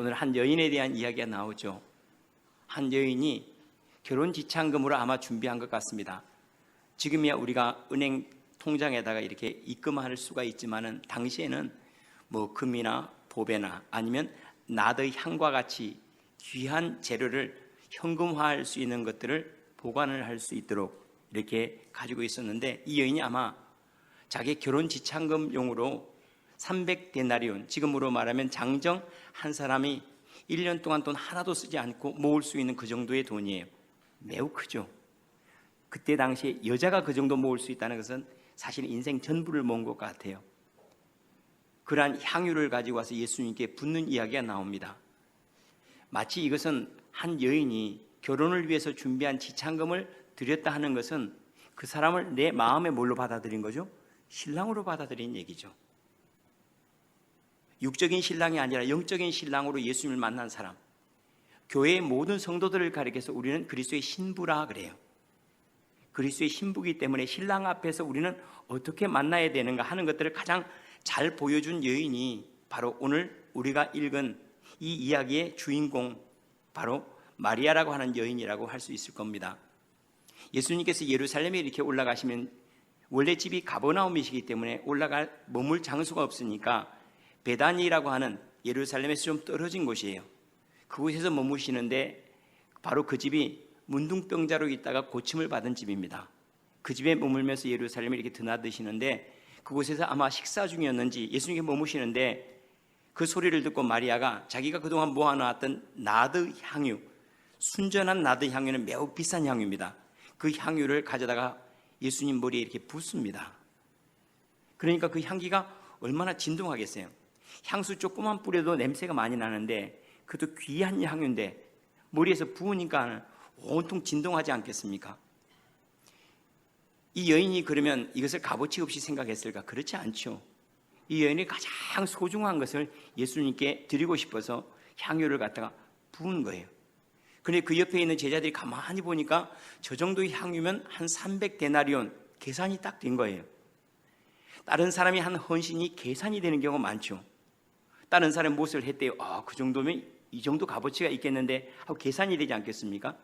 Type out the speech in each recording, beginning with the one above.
오늘 한 여인에 대한 이야기가 나오죠. 한 여인이 결혼 지참금으로 아마 준비한 것 같습니다. 지금이야 우리가 은행 통장에다가 이렇게 입금할 수가 있지만은 당시에는 뭐 금이나 보배나 아니면 나드의 향과 같이 귀한 재료를 현금화할 수 있는 것들을 보관을 할 수 있도록 이렇게 가지고 있었는데, 이 여인이 아마 자기 결혼 지참금용으로 300데나리온, 지금으로 말하면 장정 한 사람이 1년 동안 돈 하나도 쓰지 않고 모을 수 있는 그 정도의 돈이에요. 매우 크죠. 그때 당시에 여자가 그 정도 모을 수 있다는 것은 사실 인생 전부를 모은 것 같아요. 그러한 향유를 가지고 와서 예수님께 붓는 이야기가 나옵니다. 마치 이것은 한 여인이 결혼을 위해서 준비한 지참금을 드렸다 하는 것은 그 사람을 내 마음에 뭘로 받아들인 거죠? 신랑으로 받아들인 얘기죠. 육적인 신랑이 아니라 영적인 신랑으로 예수님을 만난 사람, 교회의 모든 성도들을 가리켜서 우리는 그리스도의 신부라 그래요. 그리스도의 신부이기 때문에 신랑 앞에서 우리는 어떻게 만나야 되는가 하는 것들을 가장 잘 보여준 여인이 바로 오늘 우리가 읽은 이 이야기의 주인공, 바로 마리아라고 하는 여인이라고 할 수 있을 겁니다. 예수님께서 예루살렘에 이렇게 올라가시면 원래 집이 가버나움이시기 때문에 머물 장소가 없으니까 베다니라고 하는 예루살렘에서 좀 떨어진 곳이에요. 그곳에서 머무시는데 바로 그 집이 문둥병자로 있다가 고침을 받은 집입니다. 그 집에 머물면서 예루살렘에 이렇게 드나드시는데 그곳에서 아마 식사 중이었는지 예수님께 머무시는데 그 소리를 듣고 마리아가 자기가 그동안 모아놓았던 나드 향유, 순전한 나드 향유는 매우 비싼 향유입니다. 그 향유를 가져다가 예수님 머리에 이렇게 붓습니다. 그러니까 그 향기가 얼마나 진동하겠어요. 향수 조그만 뿌려도 냄새가 많이 나는데 그것도 귀한 향유인데 머리에서 부으니까 온통 진동하지 않겠습니까? 이 여인이 그러면 이것을 값어치 없이 생각했을까? 그렇지 않죠. 이 여인이 가장 소중한 것을 예수님께 드리고 싶어서 향유를 갖다가 부은 거예요. 그런데 그 옆에 있는 제자들이 가만히 보니까 저 정도의 향유면 한 300데나리온, 계산이 딱 된 거예요. 다른 사람이 한 헌신이 계산이 되는 경우가 많죠. 다른 사람이 무엇을 했대요. 그 정도면 이 정도 값어치가 있겠는데 하고 계산이 되지 않겠습니까?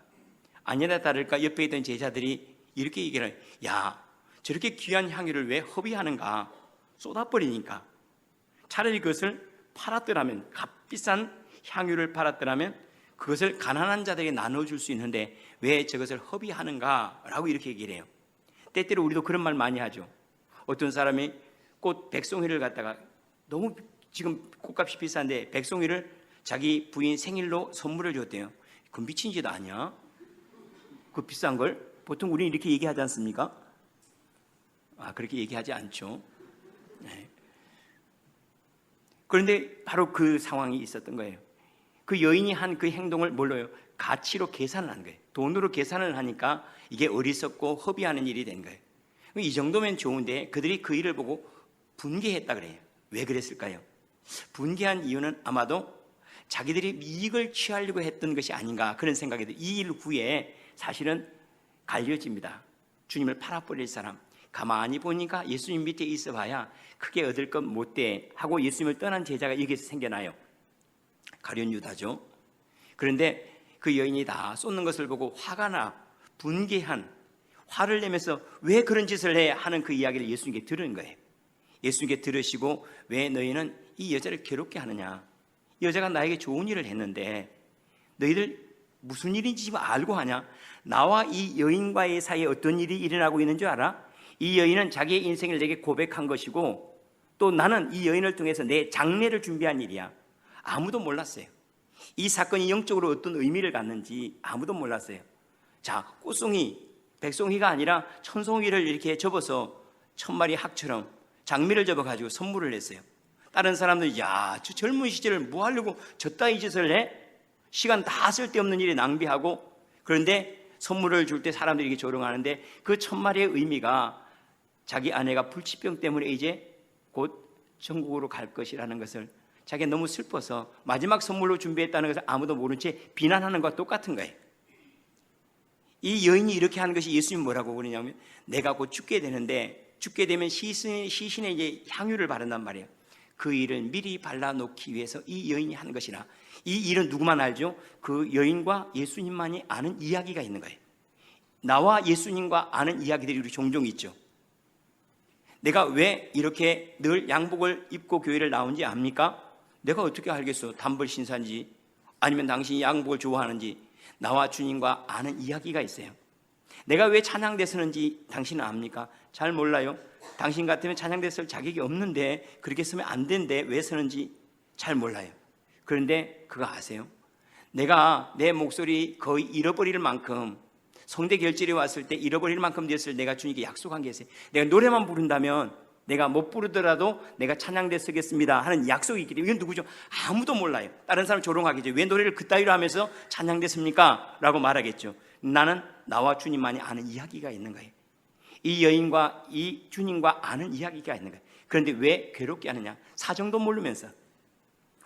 아니나 다를까 옆에 있던 제자들이 이렇게 얘기를 해요. 야, 저렇게 귀한 향유를 왜 허비하는가? 쏟아버리니까. 차라리 그것을 팔았더라면, 값비싼 향유를 팔았더라면 그것을 가난한 자들에게 나눠줄 수 있는데 왜 저것을 허비하는가? 라고 이렇게 얘기를 해요. 때때로 우리도 그런 말 많이 하죠. 어떤 사람이 꽃 백송이를 갖다가 너무 지금 꽃값이 비싼데 백송이를 자기 부인 생일로 선물을 줬대요. 그건 미친 짓 아니야? 그 비싼 걸? 보통 우리는 이렇게 얘기하지 않습니까? 그렇게 얘기하지 않죠. 네. 그런데 바로 그 상황이 있었던 거예요. 그 여인이 한 그 행동을 뭘로요? 가치로 계산을 한 거예요. 돈으로 계산을 하니까 이게 어리석고 허비하는 일이 된 거예요. 이 정도면 좋은데 그들이 그 일을 보고 분개했다 그래요. 왜 그랬을까요? 분개한 이유는 아마도 자기들이 이익을 취하려고 했던 것이 아닌가 그런 생각이 들어요. 이 일 후에 사실은 갈려집니다. 주님을 팔아버릴 사람. 가만히 보니까 예수님 밑에 있어 봐야 크게 얻을 것 못돼 하고 예수님을 떠난 제자가 여기서 생겨나요. 가룟 유다죠. 그런데 그 여인이 다 쏟는 것을 보고 화가 나 분개한, 화를 내면서 왜 그런 짓을 해 하는 그 이야기를 예수님께 들은 거예요. 예수님께 들으시고 왜 너희는 이 여자를 괴롭게 하느냐? 이 여자가 나에게 좋은 일을 했는데 너희들 무슨 일인지 지금 알고 하냐? 나와 이 여인과의 사이에 어떤 일이 일어나고 있는 줄 알아? 이 여인은 자기의 인생을 내게 고백한 것이고 또 나는 이 여인을 통해서 내 장례를 준비한 일이야. 아무도 몰랐어요. 이 사건이 영적으로 어떤 의미를 갖는지 아무도 몰랐어요. 자, 꽃송이, 백송이가 아니라 천송이를 이렇게 접어서 1000마리 학처럼 장미를 접어가지고 선물을 했어요. 다른 사람들이 야, 저 젊은 시절을 뭐 하려고 저따위 짓을 해? 시간 다 쓸데없는 일에 낭비하고. 그런데 선물을 줄 때 사람들이 이렇게 조롱하는데 그 1000마리의 의미가 자기 아내가 불치병 때문에 이제 곧 천국으로 갈 것이라는 것을 자기가 너무 슬퍼서 마지막 선물로 준비했다는 것을 아무도 모른 채 비난하는 것과 똑같은 거예요. 이 여인이 이렇게 하는 것이 예수님이 뭐라고 그러냐면 내가 곧 죽게 되는데 죽게 되면 시신에 이제 향유를 바른단 말이에요. 그 일을 미리 발라놓기 위해서 이 여인이 한 것이라. 이 일은 누구만 알죠? 그 여인과 예수님만이 아는 이야기가 있는 거예요. 나와 예수님과 아는 이야기들이 우리 종종 있죠. 내가 왜 이렇게 늘 양복을 입고 교회를 나온지 압니까? 내가 어떻게 알겠어? 단벌 신사인지 아니면 당신이 양복을 좋아하는지. 나와 주님과 아는 이야기가 있어요. 내가 왜 찬양대 서는지 당신은 압니까? 잘 몰라요. 당신 같으면 찬양대 설 자격이 없는데, 그렇게 서면 안 되는데 왜 서는지 잘 몰라요. 그런데 그거 아세요? 내가 내 목소리 거의 잃어버릴 만큼, 성대 결절이 왔을 때 잃어버릴 만큼 됐을 내가 주님께 약속한 게 있어요. 내가 노래만 부른다면, 내가 못 부르더라도 내가 찬양대 서겠습니다 하는 약속이 있기 때문에. 이건 누구죠? 아무도 몰라요. 다른 사람 조롱하겠죠. 왜 노래를 그따위로 하면서 찬양대 섭니까? 라고 말하겠죠. 나는 나와 주님만이 아는 이야기가 있는 거예요. 이 여인과 이 주님과 아는 이야기가 있는 거예요. 그런데 왜 괴롭게 하느냐? 사정도 모르면서.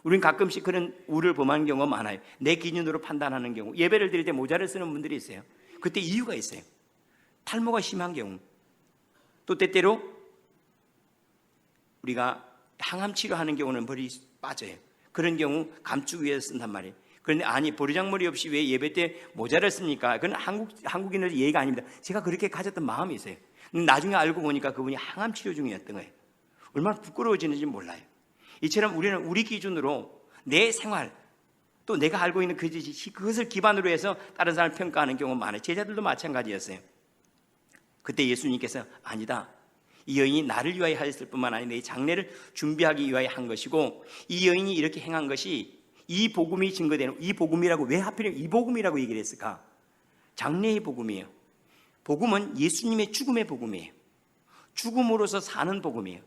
우리는 가끔씩 그런 우를 범하는 경우가 많아요. 내 기준으로 판단하는 경우. 예배를 드릴 때 모자를 쓰는 분들이 있어요. 그때 이유가 있어요. 탈모가 심한 경우, 또 때때로 우리가 항암 치료하는 경우는 머리 빠져요. 그런 경우 감추기 위해서 쓴단 말이에요. 그런데 아니, 보리장머리 없이 왜 예배 때 모자를 씁니까? 그건 한국인의 예의가 아닙니다. 제가 그렇게 가졌던 마음이 있어요. 나중에 알고 보니까 그분이 항암 치료 중이었던 거예요. 얼마나 부끄러워지는지 몰라요. 이처럼 우리는 우리 기준으로 내 생활, 또 내가 알고 있는 그것을 기반으로 해서 다른 사람을 평가하는 경우가 많아요. 제자들도 마찬가지였어요. 그때 예수님께서 아니다, 이 여인이 나를 위하여 하였을 뿐만 아니라 내 장례를 준비하기 위하여 한 것이고, 이 여인이 이렇게 행한 것이 이 복음이 증거되는, 이 복음이라고 왜 하필이면 이 복음이라고 얘기를 했을까? 장례의 복음이에요. 복음은 예수님의 죽음의 복음이에요. 죽음으로서 사는 복음이에요.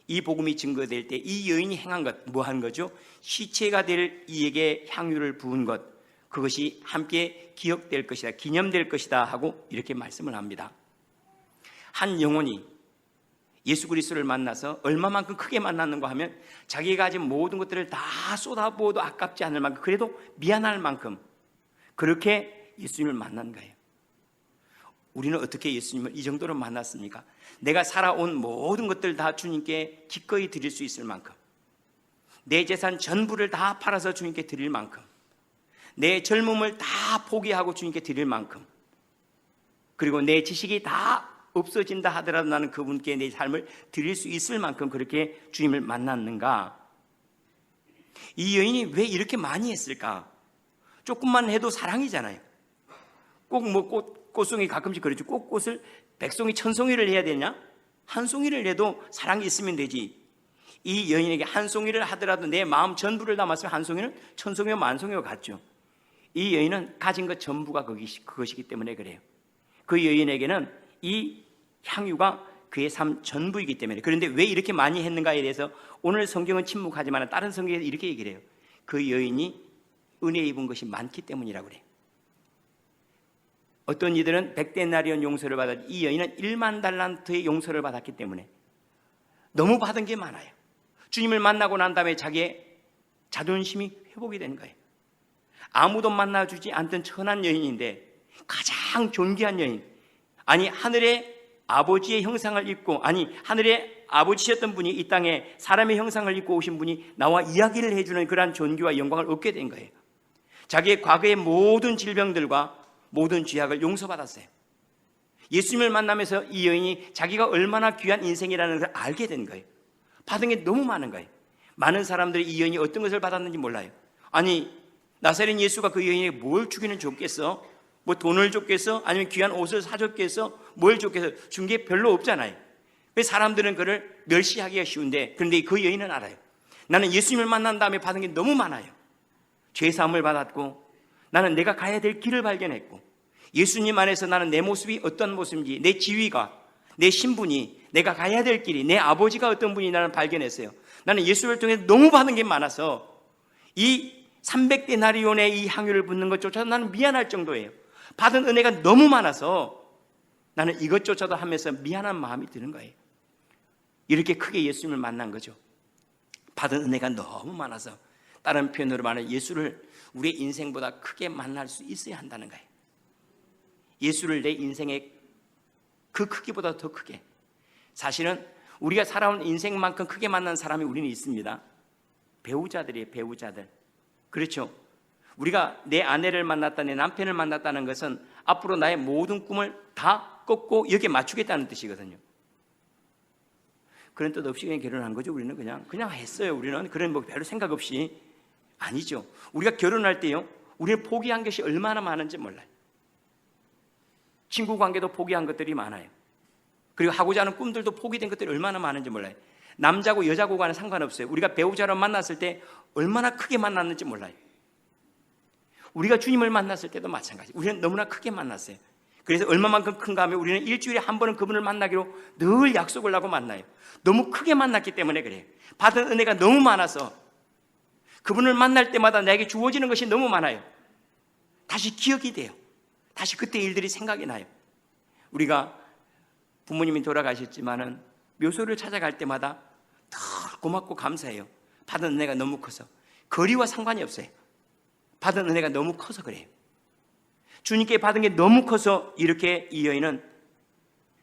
이 복음이 증거될 때 이 여인이 행한 것, 뭐 한 거죠? 시체가 될 이에게 향유를 부은 것, 그것이 함께 기억될 것이다, 기념될 것이다 하고 이렇게 말씀을 합니다. 한 영혼이 예수 그리스도를 만나서 얼마만큼 크게 만났는가 하면, 자기가 가진 모든 것들을 다 쏟아부어도 아깝지 않을 만큼, 그래도 미안할 만큼 그렇게 예수님을 만난 거예요. 우리는 어떻게 예수님을 이 정도로 만났습니까? 내가 살아온 모든 것들 다 주님께 기꺼이 드릴 수 있을 만큼, 내 재산 전부를 다 팔아서 주님께 드릴 만큼, 내 젊음을 다 포기하고 주님께 드릴 만큼, 그리고 내 지식이 다 없어진다 하더라도 나는 그분께 내 삶을 드릴 수 있을 만큼 그렇게 주님을 만났는가? 이 여인이 왜 이렇게 많이 했을까? 조금만 해도 사랑이잖아요. 꼭 뭐 꽃송이 가끔씩 그러죠. 꼭 꽃을 100송이 1000송이를 해야 되냐? 한 송이를 해도 사랑이 있으면 되지. 이 여인에게 한 송이를 하더라도 내 마음 전부를 담았으면 한 송이는 1000송이와 10,000송이와 같죠. 이 여인은 가진 것 전부가 그것이기 때문에 그래요. 그 여인에게는 이 향유가 그의 삶 전부이기 때문에. 그런데 왜 이렇게 많이 했는가에 대해서 오늘 성경은 침묵하지만 다른 성경에서 이렇게 얘기를 해요. 그 여인이 은혜 입은 것이 많기 때문이라고 그래요. 어떤 이들은 100데나리온 용서를 받았지, 이 여인은 1만 달란트의 용서를 받았기 때문에 너무 받은 게 많아요. 주님을 만나고 난 다음에 자기의 자존심이 회복이 되는 거예요. 아무도 만나주지 않던 천한 여인인데 가장 존귀한 여인, 아니 하늘의 아버지의 형상을 입고, 아니 하늘의 아버지셨던 분이 이 땅에 사람의 형상을 입고 오신 분이 나와 이야기를 해주는 그러한 존귀와 영광을 얻게 된 거예요. 자기의 과거의 모든 질병들과 모든 죄악을 용서받았어요. 예수님을 만나면서 이 여인이 자기가 얼마나 귀한 인생이라는 것을 알게 된 거예요. 받은 게 너무 많은 거예요. 많은 사람들이 이 여인이 어떤 것을 받았는지 몰라요. 아니, 나사렛 예수가 그 여인에게 뭘 주기는 줬겠어? 뭐 돈을 줬겠어? 아니면 귀한 옷을 사줬겠어? 뭘 줬겠어? 준 게 별로 없잖아요. 그래서 사람들은 그를 멸시하기가 쉬운데, 그런데 그 여인은 알아요. 나는 예수님을 만난 다음에 받은 게 너무 많아요. 죄사함을 받았고, 나는 내가 가야 될 길을 발견했고, 예수님 안에서 나는 내 모습이 어떤 모습인지, 내 지위가, 내 신분이, 내가 가야 될 길이, 내 아버지가 어떤 분이 나는 발견했어요. 나는 예수를 통해 너무 받은 게 많아서 이 300데나리온의 이 향유를 붓는 것조차도 나는 미안할 정도예요. 받은 은혜가 너무 많아서 나는 이것조차도 하면서 미안한 마음이 드는 거예요. 이렇게 크게 예수님을 만난 거죠. 받은 은혜가 너무 많아서, 다른 표현으로 말하면 예수를 우리의 인생보다 크게 만날 수 있어야 한다는 거예요. 예수를 내 인생의 그 크기보다 더 크게. 사실은 우리가 살아온 인생만큼 크게 만난 사람이 우리는 있습니다. 배우자들이에요. 배우자들. 그렇죠. 우리가 내 아내를 만났다, 내 남편을 만났다는 것은 앞으로 나의 모든 꿈을 다 꺾고 여기에 맞추겠다는 뜻이거든요. 그런 뜻 없이 그냥 결혼한 거죠. 우리는 그냥 했어요. 우리는 그런 뭐 별로 생각 없이. 아니죠. 우리가 결혼할 때요, 우리는 포기한 것이 얼마나 많은지 몰라요. 친구 관계도 포기한 것들이 많아요. 그리고 하고자 하는 꿈들도 포기된 것들이 얼마나 많은지 몰라요. 남자고 여자고와는 상관없어요. 우리가 배우자로 만났을 때 얼마나 크게 만났는지 몰라요. 우리가 주님을 만났을 때도 마찬가지. 우리는 너무나 크게 만났어요. 그래서 얼마만큼 큰가 하면 우리는 일주일에 한 번은 그분을 만나기로 늘 약속을 하고 만나요. 너무 크게 만났기 때문에 그래요. 받은 은혜가 너무 많아서 그분을 만날 때마다 나에게 주어지는 것이 너무 많아요. 다시 기억이 돼요. 다시 그때 일들이 생각이 나요. 우리가 부모님이 돌아가셨지만은 묘소를 찾아갈 때마다 늘 고맙고 감사해요. 받은 은혜가 너무 커서. 거리와 상관이 없어요. 받은 은혜가 너무 커서 그래요. 주님께 받은 게 너무 커서 이렇게 이 여인은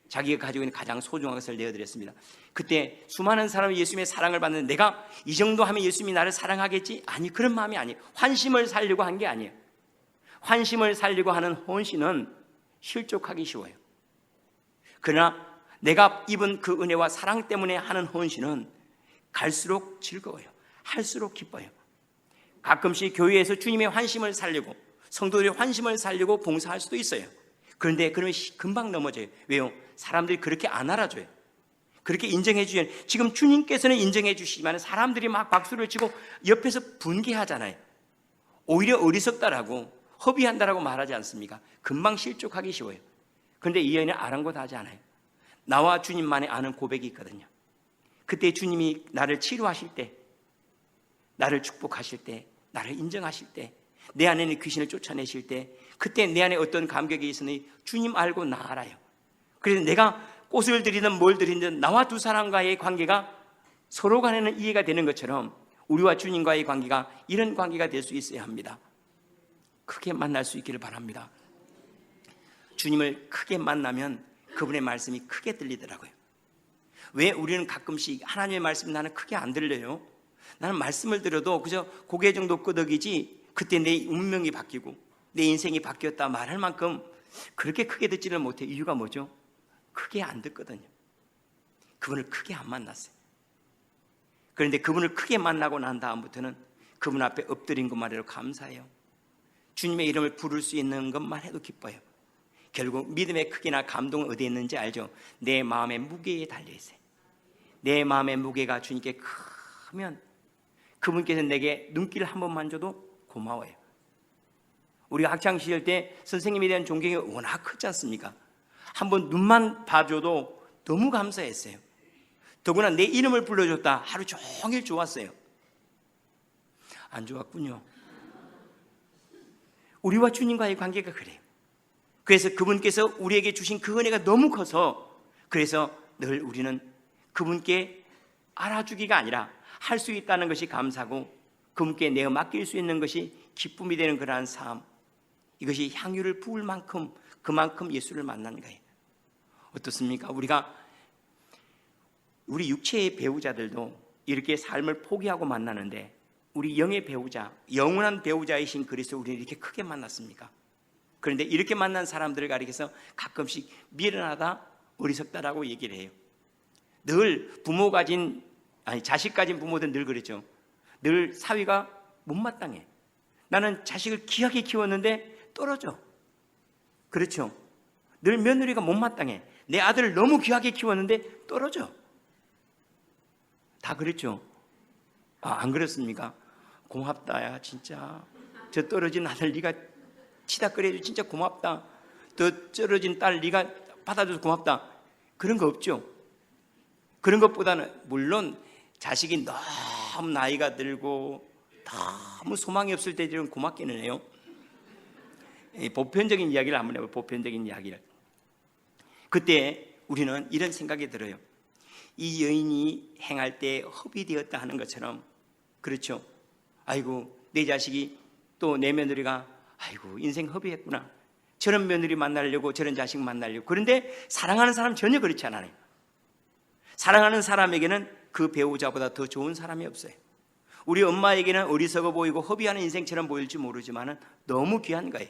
자기가 가지고 있는 가장 소중한 것을 내어드렸습니다. 그때 수많은 사람이 예수님의 사랑을 받는데 내가 이 정도 하면 예수님이 나를 사랑하겠지? 아니, 그런 마음이 아니에요. 환심을 살려고 한 게 아니에요. 환심을 살려고 하는 헌신은 실족하기 쉬워요. 그러나 내가 입은 그 은혜와 사랑 때문에 하는 헌신은 갈수록 즐거워요. 할수록 기뻐요. 가끔씩 교회에서 주님의 환심을 살려고, 성도들의 환심을 살려고 봉사할 수도 있어요. 그런데 그러면 금방 넘어져요. 왜요? 사람들이 그렇게 안 알아줘요. 그렇게 인정해 주셔요. 지금 주님께서는 인정해 주시지만 사람들이 막 박수를 치고 옆에서 분개하잖아요. 오히려 어리석다라고, 허비한다라고 말하지 않습니까? 금방 실족하기 쉬워요. 그런데 이 여인은 아랑곳하지 않아요. 나와 주님만의 아는 고백이 있거든요. 그때 주님이 나를 치료하실 때, 나를 축복하실 때, 나를 인정하실 때, 내 안에 있는 귀신을 쫓아내실 때, 그때 내 안에 어떤 감격이 있으니 주님 알고 나 알아요. 그래서 내가 꽃을 드리든 뭘 드리든 나와 두 사람과의 관계가 서로 간에는 이해가 되는 것처럼 우리와 주님과의 관계가 이런 관계가 될 수 있어야 합니다. 크게 만날 수 있기를 바랍니다. 주님을 크게 만나면 그분의 말씀이 크게 들리더라고요. 왜 우리는 가끔씩 하나님의 말씀이 나는 크게 안 들려요? 나는 말씀을 들어도 그저 고개 정도 끄덕이지 그때 내 운명이 바뀌고 내 인생이 바뀌었다 말할 만큼 그렇게 크게 듣지를 못해. 이유가 뭐죠? 크게 안 듣거든요. 그분을 크게 안 만났어요. 그런데 그분을 크게 만나고 난 다음부터는 그분 앞에 엎드린 것만 해도 감사해요. 주님의 이름을 부를 수 있는 것만 해도 기뻐요. 결국 믿음의 크기나 감동은 어디에 있는지 알죠? 내 마음의 무게에 달려있어요. 내 마음의 무게가 주님께 크면 그분께서 내게 눈길을 한 번만 줘도 고마워요. 우리가 학창시절 때 선생님에 대한 존경이 워낙 크지 않습니까? 한번 눈만 봐줘도 너무 감사했어요. 더구나 내 이름을 불러줬다. 하루 종일 좋았어요. 안 좋았군요. 우리와 주님과의 관계가 그래요. 그래서 그분께서 우리에게 주신 그 은혜가 너무 커서 그래서 늘 우리는 그분께 알아주기가 아니라 할 수 있다는 것이 감사고 그분께 내어 맡길 수 있는 것이 기쁨이 되는 그러한 삶, 이것이 향유를 부을 만큼 그만큼 예수를 만난 거예요. 어떻습니까? 우리 육체의 배우자들도 이렇게 삶을 포기하고 만나는데 우리 영의 배우자, 영원한 배우자이신 그리스도 우리는 이렇게 크게 만났습니까? 그런데 이렇게 만난 사람들을 가리켜서 가끔씩 미련하다, 어리석다라고 얘기를 해요. 늘 자식 가진 부모들은 늘 그랬죠. 늘 사위가 못마땅해. 나는 자식을 귀하게 키웠는데 떨어져. 그렇죠. 늘 며느리가 못마땅해. 내 아들을 너무 귀하게 키웠는데 떨어져. 다 그랬죠. 안 그렇습니까? 고맙다야 진짜. 저 떨어진 아들 네가 치다거려줘 진짜 고맙다. 더 떨어진 딸 네가 받아줘서 고맙다. 그런 거 없죠. 그런 것보다는 물론 자식이 너무 나이가 들고 너무 소망이 없을 때 좀 고맙기는 해요. 보편적인 이야기를 한번 해봐요. 보편적인 이야기를. 그때 우리는 이런 생각이 들어요. 이 여인이 행할 때 허비 되었다 하는 것처럼, 그렇죠. 아이고 내 자식이 또 내 며느리가 아이고 인생 허비했구나. 저런 며느리 만나려고 저런 자식 만나려고. 그런데 사랑하는 사람 전혀 그렇지 않아요. 사랑하는 사람에게는 그 배우자보다 더 좋은 사람이 없어요. 우리 엄마에게는 어리석어 보이고 허비하는 인생처럼 보일지 모르지만 너무 귀한 거예요.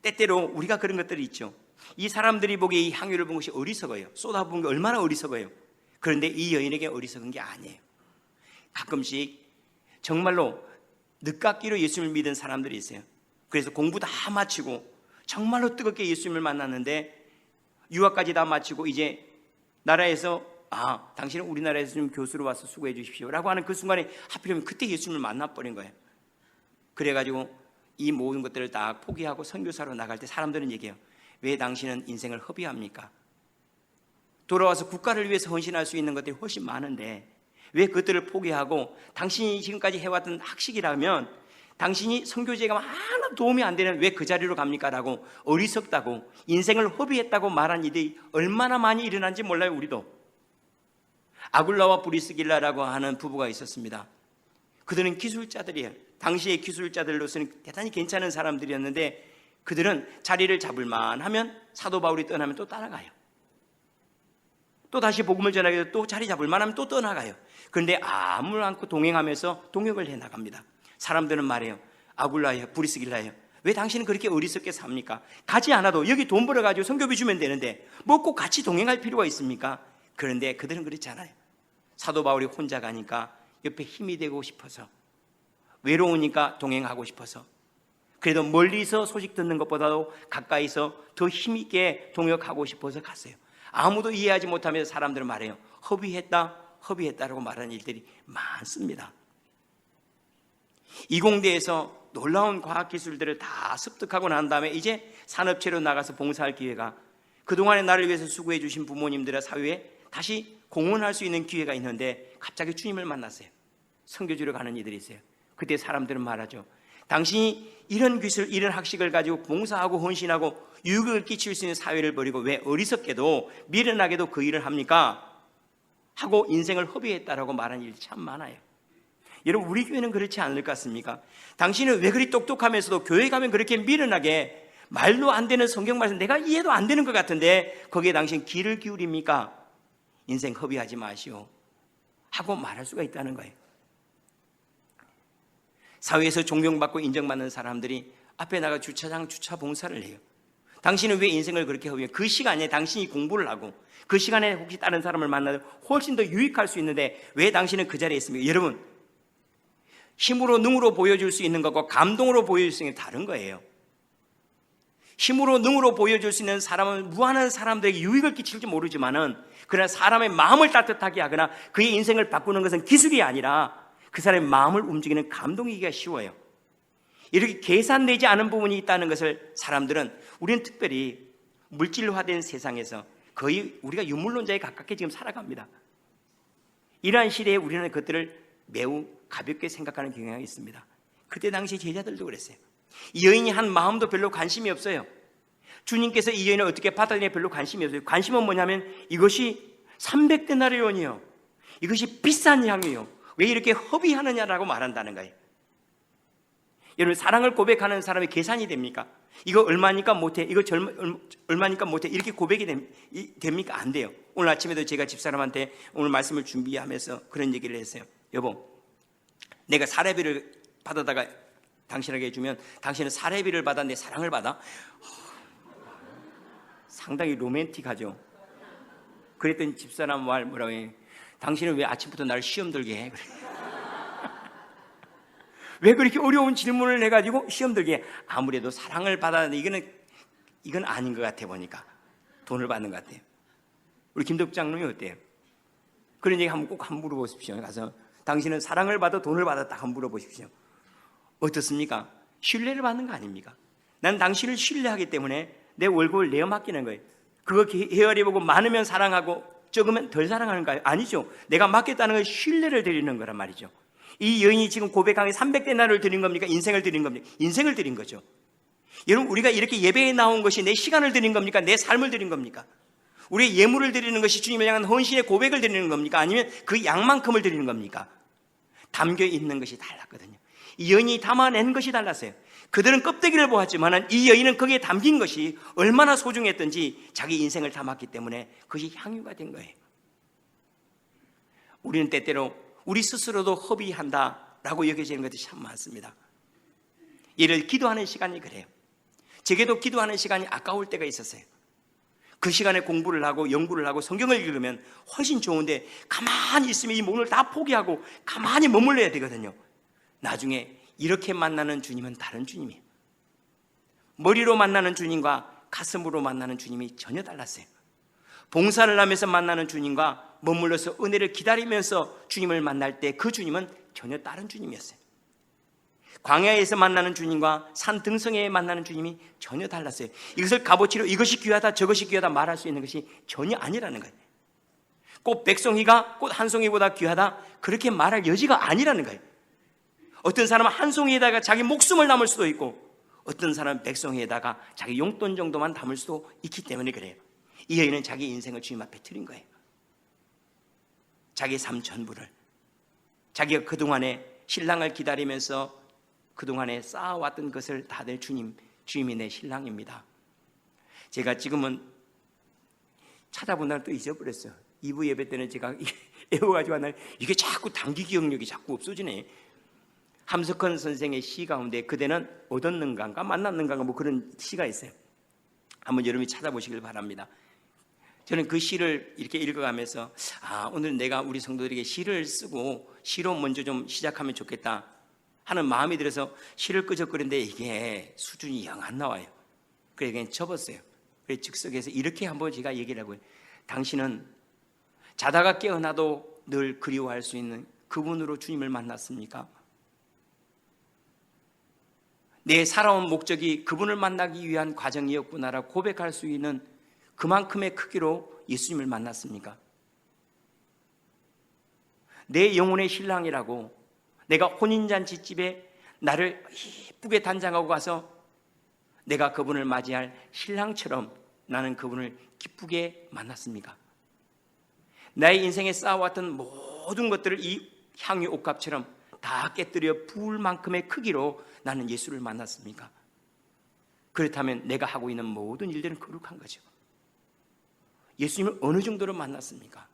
때때로 우리가 그런 것들이 있죠. 이 사람들이 보기에 이 향유를 본 것이 어리석어요. 쏟아부은 게 얼마나 어리석어요. 그런데 이 여인에게 어리석은 게 아니에요. 가끔씩 정말로 늦깎이로 예수님을 믿은 사람들이 있어요. 그래서 공부 다 마치고 정말로 뜨겁게 예수님을 만났는데 유학까지 다 마치고 이제 나라에서 당신은 우리나라에서 좀 교수로 와서 수고해 주십시오 라고 하는 그 순간에 하필이면 그때 예수님을 만나버린 거예요. 그래가지고 이 모든 것들을 다 포기하고 선교사로 나갈 때 사람들은 얘기해요. 왜 당신은 인생을 허비합니까? 돌아와서 국가를 위해서 헌신할 수 있는 것들이 훨씬 많은데 왜 그것들을 포기하고 당신이 지금까지 해왔던 학식이라면 당신이 선교제가 하나 도움이 안 되는 왜 그 자리로 갑니까? 라고 어리석다고 인생을 허비했다고 말한 일이 얼마나 많이 일어난지 몰라요. 우리도. 아굴라와 브리스길라라고 하는 부부가 있었습니다. 그들은 기술자들이에요. 당시의 기술자들로서는 대단히 괜찮은 사람들이었는데 그들은 자리를 잡을만 하면 사도 바울이 떠나면 또 따라가요. 또 다시 복음을 전하기 위해서 또 자리 잡을만 하면 또 떠나가요. 그런데 아무를 않고 동행하면서 동역을 해나갑니다. 사람들은 말해요. 아굴라예요, 브리스길라예요. 왜 당신은 그렇게 어리석게 삽니까? 가지 않아도 여기 돈 벌어가지고 선교비 주면 되는데 뭐 꼭 같이 동행할 필요가 있습니까? 그런데 그들은 그렇지 않아요. 사도 바울이 혼자 가니까 옆에 힘이 되고 싶어서, 외로우니까 동행하고 싶어서, 그래도 멀리서 소식 듣는 것보다도 가까이서 더 힘있게 동역하고 싶어서 갔어요. 아무도 이해하지 못하면서 사람들은 말해요. 허비했다라고 말하는 일들이 많습니다. 이공대에서 놀라운 과학기술들을 다 습득하고 난 다음에 이제 산업체로 나가서 봉사할 기회가, 그동안에 나를 위해서 수고해 주신 부모님들의 사회에 다시 공헌할 수 있는 기회가 있는데 갑자기 주님을 만났어요. 선교지로 가는 이들이 있어요. 그때 사람들은 말하죠. 당신이 이런 기술, 이런 학식을 가지고 봉사하고 헌신하고 유익을 끼칠 수 있는 사회를 버리고 왜 어리석게도 미련하게도 그 일을 합니까? 하고 인생을 허비했다라고 말하는 일이 참 많아요. 여러분, 우리 교회는 그렇지 않을 것 같습니까? 당신은 왜 그리 똑똑하면서도 교회 가면 그렇게 미련하게 말도 안 되는 성경 말씀 내가 이해도 안 되는 것 같은데 거기에 당신 귀를 기울입니까? 인생 허비하지 마시오 하고 말할 수가 있다는 거예요. 사회에서 존경받고 인정받는 사람들이 앞에 나가 주차장 주차 봉사를 해요. 당신은 왜 인생을 그렇게 허비해요? 그 시간에 당신이 공부를 하고 그 시간에 혹시 다른 사람을 만나도 훨씬 더 유익할 수 있는데 왜 당신은 그 자리에 있습니까? 여러분, 힘으로 능으로 보여줄 수 있는 것과 감동으로 보여줄 수 있는 게 다른 거예요. 힘으로 능으로 보여줄 수 있는 사람은 무한한 사람들에게 유익을 끼칠지 모르지만은 그러나 사람의 마음을 따뜻하게 하거나 그의 인생을 바꾸는 것은 기술이 아니라 그 사람의 마음을 움직이는 감동이기가 쉬워요. 이렇게 계산되지 않은 부분이 있다는 것을 사람들은, 우리는 특별히 물질화된 세상에서 거의 우리가 유물론자에 가깝게 지금 살아갑니다. 이러한 시대에 우리는 그것들을 매우 가볍게 생각하는 경향이 있습니다. 그때 당시 제자들도 그랬어요. 이 여인이 한 마음도 별로 관심이 없어요. 주님께서 이 여인을 어떻게 받아들이냐 별로 관심이 없어요. 관심은 뭐냐면 이것이 300데나리온이요, 이것이 비싼 향이요, 왜 이렇게 허비하느냐라고 말한다는 거예요. 여러분, 사랑을 고백하는 사람이 계산이 됩니까? 이거 얼마니까 못해, 이거 얼마니까 못해, 이렇게 고백이 됩니까? 안 돼요. 오늘 아침에도 제가 집사람한테 오늘 말씀을 준비하면서 그런 얘기를 했어요. 여보, 내가 사례비를 받아다가 당신에게 주면 당신은 사례비를 받아 내 사랑을 받아? 상당히 로맨틱하죠. 그랬더니 집사람 말 뭐라고 해? 당신은 왜 아침부터 나를 시험 들게 해? 왜 그렇게 어려운 질문을 해가지고 시험 들게 해? 아무래도 사랑을 받았는데 이건 아닌 것 같아 보니까 돈을 받는 것 같아요. 우리 김덕 장로님 어때요? 그런 얘기 한번 꼭 물어보십시오. 가서 당신은 사랑을 받아 돈을 받았다 한번 물어보십시오. 어떻습니까? 신뢰를 받는 거 아닙니까? 난 당신을 신뢰하기 때문에 내 월급을 내어 맡기는 거예요. 그거 헤아려보고 많으면 사랑하고 적으면 덜 사랑하는 거예요? 아니죠. 내가 맡겼다는 건 신뢰를 드리는 거란 말이죠. 이 여인이 지금 고백한 게 300데나리온을 드린 겁니까? 인생을 드린 겁니까? 인생을 드린 거죠. 여러분, 우리가 이렇게 예배에 나온 것이 내 시간을 드린 겁니까? 내 삶을 드린 겁니까? 우리의 예물을 드리는 것이 주님을 향한 헌신의 고백을 드리는 겁니까? 아니면 그 양만큼을 드리는 겁니까? 담겨 있는 것이 달랐거든요. 이 여인이 담아낸 것이 달랐어요. 그들은 껍데기를 보았지만 이 여인은 거기에 담긴 것이 얼마나 소중했던지 자기 인생을 담았기 때문에 그것이 향유가 된 거예요. 우리는 때때로 우리 스스로도 허비한다라고 여겨지는 것들이 참 많습니다. 예를 기도하는 시간이 그래요. 제게도 기도하는 시간이 아까울 때가 있었어요. 그 시간에 공부를 하고 연구를 하고 성경을 읽으면 훨씬 좋은데 가만히 있으면 이 몸을 다 포기하고 가만히 머물러야 되거든요. 나중에 이렇게 만나는 주님은 다른 주님이에요. 머리로 만나는 주님과 가슴으로 만나는 주님이 전혀 달랐어요. 봉사를 하면서 만나는 주님과 머물러서 은혜를 기다리면서 주님을 만날 때 그 주님은 전혀 다른 주님이었어요. 광야에서 만나는 주님과 산 등성에 만나는 주님이 전혀 달랐어요. 이것을 값어치로 이것이 귀하다 저것이 귀하다 말할 수 있는 것이 전혀 아니라는 거예요. 꽃 백송이가 꽃 한 송이보다 귀하다 그렇게 말할 여지가 아니라는 거예요. 어떤 사람은 한 송이에다가 자기 목숨을 담을 수도 있고 어떤 사람은 백송이에다가 자기 용돈 정도만 담을 수도 있기 때문에 그래요. 이 여인은 자기 인생을 주님 앞에 드린 거예요. 자기 삶 전부를, 자기가 그동안에 신랑을 기다리면서 그동안에 쌓아왔던 것을 다 내 주님이 내 신랑입니다. 제가 지금은 찾아본 날 또 잊어버렸어요. 2부 예배 때는 제가 애워가지고 한 날 이게 자꾸 단기 기억력이 자꾸 없어지네. 함석헌 선생의 시 가운데 그대는 얻었는가인가 만났는가인가 뭐 그런 시가 있어요. 한번 여러분이 찾아보시길 바랍니다. 저는 그 시를 이렇게 읽어가면서 오늘 내가 우리 성도들에게 시를 쓰고 시로 먼저 좀 시작하면 좋겠다 하는 마음이 들어서 시를 끄적거리는데 이게 수준이 영 안 나와요. 그래서 그냥 접었어요. 그래서 즉석에서 이렇게 한번 제가 얘기를 하고요. 당신은 자다가 깨어나도 늘 그리워할 수 있는 그분으로 주님을 만났습니까? 내 살아온 목적이 그분을 만나기 위한 과정이었구나라고 고백할 수 있는 그만큼의 크기로 예수님을 만났습니까? 내 영혼의 신랑이라고 내가 혼인잔치집에 나를 예쁘게 단장하고 가서 내가 그분을 맞이할 신랑처럼 나는 그분을 기쁘게 만났습니까? 나의 인생에 쌓아왔던 모든 것들을 이 향유 옥합처럼 다 깨뜨려 부을 만큼의 크기로 나는 예수를 만났습니까? 그렇다면 내가 하고 있는 모든 일들은 거룩한 거죠. 예수님을 어느 정도로 만났습니까?